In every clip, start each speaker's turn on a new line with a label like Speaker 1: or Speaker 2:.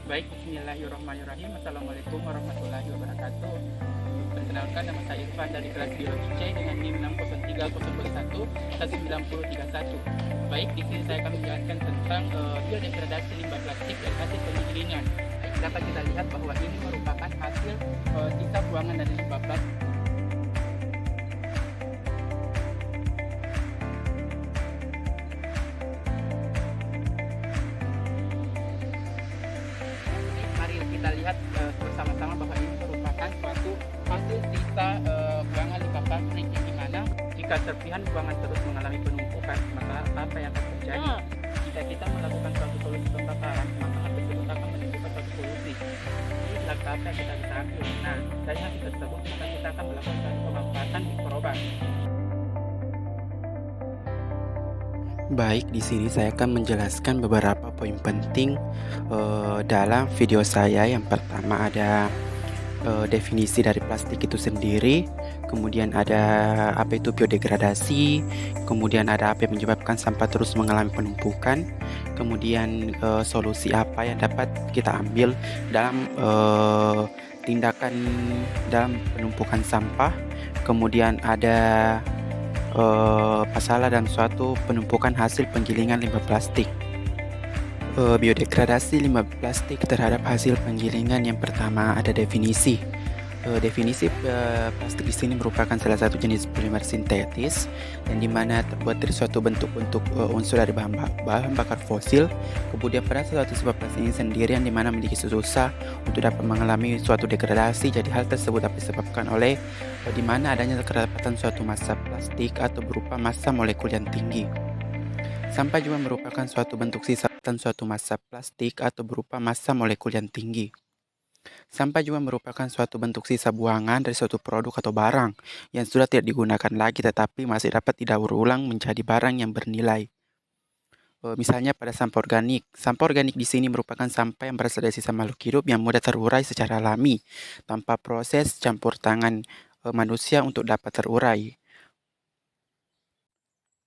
Speaker 1: Baik, bismillahirrahmanirrahim. Assalamualaikum warahmatullahi wabarakatuh. Perkenalkan, nama saya Irfan dari kelas Biologi C dengan NIM 60301119031. Baik, di sini saya akan menjelaskan tentang biodegradasi limbah plastik dan hasil penggilingan. Dapat kita lihat bahwa ini merupakan hasil sisa buangan dari limbah plastik. Mari kita lihat bersama-sama bahwa ini merupakan suatu hasil sisa buangan limbah plastik, yang dimana jika serpihan buangan terus mengalami penumpukan, maka apa yang akan terjadi? Jika kita melakukan suatu solusi pembakaran, maka hal tersebut akan menimbulkan suatu polusi. Ini langkah apa yang kita bisa ambil? Nah, dari hasil tersebut maka kita akan melakukan suatu pemanfaatan mikroba.
Speaker 2: Baik, di sini saya akan menjelaskan beberapa poin penting dalam video saya. Yang pertama ada definisi dari plastik itu sendiri, kemudian ada apa itu biodegradasi, kemudian ada apa yang menyebabkan sampah terus mengalami penumpukan, kemudian solusi apa yang dapat kita ambil dalam tindakan dalam penumpukan sampah, kemudian ada masalah dan suatu penumpukan hasil penggilingan limbah plastik. Biodegradasi limbah plastik terhadap hasil penggilingan. Yang pertama ada definisi. Definisi plastik di sini merupakan salah satu jenis polimer sintetis yang dimana terbuat dari suatu bentuk-bentuk unsur dari bahan bakar fosil. Kemudian pada suatu sifat plastik ini sendiri yang dimana memiliki susah untuk dapat mengalami suatu degradasi. Jadi hal tersebut dapat disebabkan oleh dimana adanya kedapatan suatu massa plastik atau berupa massa molekul yang tinggi. Sampah juga merupakan suatu bentuk sisa suatu massa plastik atau berupa massa molekul yang tinggi. Sampah juga merupakan suatu bentuk sisa buangan dari suatu produk atau barang yang sudah tidak digunakan lagi tetapi masih dapat didaur ulang menjadi barang yang bernilai. Misalnya pada sampah organik. Sampah organik di sini merupakan sampah yang berasal dari sisa makhluk hidup yang mudah terurai secara alami tanpa proses campur tangan manusia untuk dapat terurai.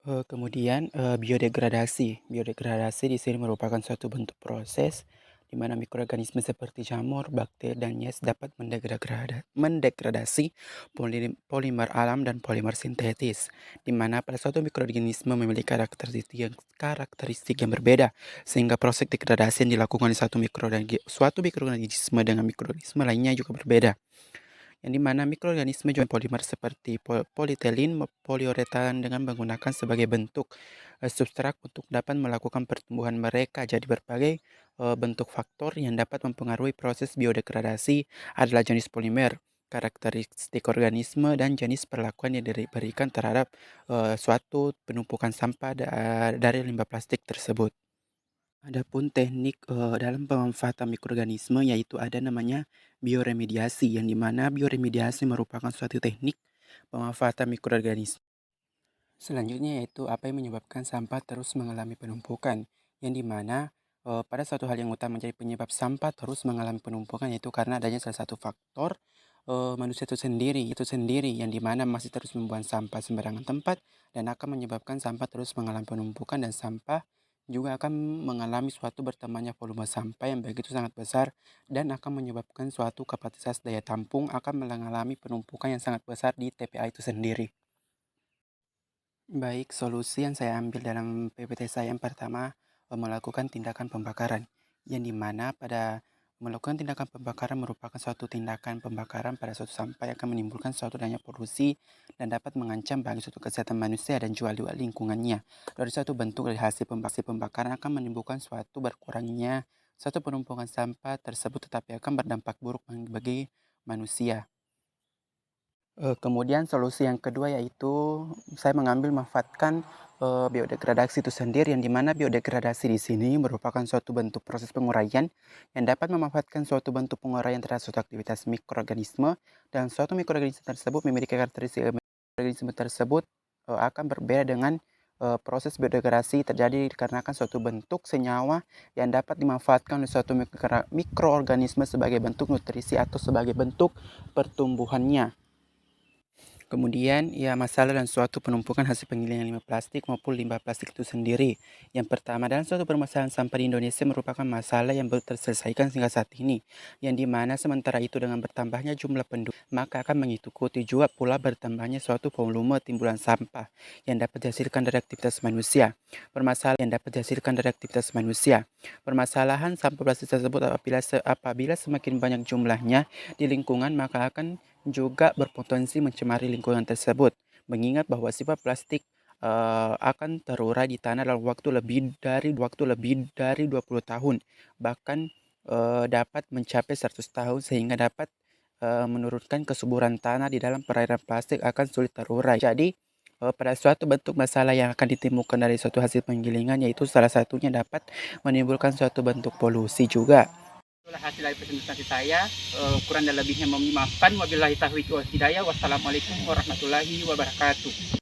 Speaker 2: Kemudian biodegradasi. Biodegradasi di sini merupakan suatu bentuk proses di mana mikroorganisme seperti jamur, bakteri, dan yes dapat mendegradasi polimer alam dan polimer sintetis, di mana pada suatu mikroorganisme memiliki karakteristik yang berbeda, sehingga proses degradasi yang dilakukan di suatu mikroorganisme dengan mikroorganisme lainnya juga berbeda, yang dimana mikroorganisme juga polimer seperti polietilin, poliuretan dengan menggunakan sebagai bentuk substrat untuk dapat melakukan pertumbuhan mereka. Jadi berbagai bentuk faktor yang dapat mempengaruhi proses biodegradasi adalah jenis polimer, karakteristik organisme, dan jenis perlakuan yang diberikan terhadap suatu penumpukan sampah dari limbah plastik tersebut. Adapun teknik dalam pemanfaatan mikroorganisme yaitu ada namanya bioremediasi, yang dimana bioremediasi merupakan suatu teknik pemanfaatan mikroorganisme. Selanjutnya yaitu apa yang menyebabkan sampah terus mengalami penumpukan, yang dimana pada suatu hal yang utama menjadi penyebab sampah terus mengalami penumpukan yaitu karena adanya salah satu faktor manusia itu sendiri yang dimana masih terus membuang sampah sembarangan tempat dan akan menyebabkan sampah terus mengalami penumpukan, dan sampah juga akan mengalami suatu bertambahnya volume sampah yang begitu sangat besar dan akan menyebabkan suatu kapasitas daya tampung akan mengalami penumpukan yang sangat besar di TPA itu sendiri. Baik, solusi yang saya ambil dalam PPT saya yang pertama melakukan tindakan pembakaran, yang dimana pada melakukan tindakan pembakaran merupakan suatu tindakan pembakaran pada suatu sampah yang akan menimbulkan suatu adanya polusi dan dapat mengancam bagi suatu kesehatan manusia dan juga lingkungannya. Dari suatu bentuk dari hasil pembakaran akan menimbulkan suatu berkurangnya suatu penumpukan sampah tersebut, tetapi akan berdampak buruk bagi manusia. Kemudian solusi yang kedua yaitu saya mengambil memanfaatkan biodegradasi itu sendiri, yang dimana biodegradasi di sini merupakan suatu bentuk proses penguraian yang dapat memanfaatkan suatu bentuk penguraian terhadap suatu aktivitas mikroorganisme, dan suatu mikroorganisme tersebut memiliki karakteristik mikroorganisme tersebut akan berbeda dengan proses biodegradasi terjadi dikarenakan suatu bentuk senyawa yang dapat dimanfaatkan oleh suatu mikroorganisme sebagai bentuk nutrisi atau sebagai bentuk pertumbuhannya. Kemudian, ya masalah dan suatu penumpukan hasil penggilingan limbah plastik maupun limbah plastik itu sendiri. Yang pertama, dalam suatu permasalahan sampah di Indonesia merupakan masalah yang belum terselesaikan hingga saat ini, yang dimana sementara itu dengan bertambahnya jumlah penduduk, maka akan mengikuti juga pula bertambahnya suatu volume timbulan sampah yang dapat dihasilkan dari aktivitas manusia. Permasalahan sampah plastik tersebut apabila semakin banyak jumlahnya di lingkungan, maka akan juga berpotensi mencemari lingkungan tersebut. Mengingat bahwa sifat plastik akan terurai di tanah dalam waktu lebih dari 20 tahun, bahkan dapat mencapai 100 tahun sehingga dapat menurunkan kesuburan tanah di dalam perairan plastik akan sulit terurai. Jadi pada suatu bentuk masalah yang akan ditemukan dari suatu hasil penggilingan, yaitu salah satunya dapat menimbulkan suatu bentuk polusi juga.
Speaker 1: Itulah hasil dari presentasi saya. Kurang dan lebihnya mohon dimaafkan. Wabillahi taufiq wal hidayah. Wassalamualaikum warahmatullahi wabarakatuh.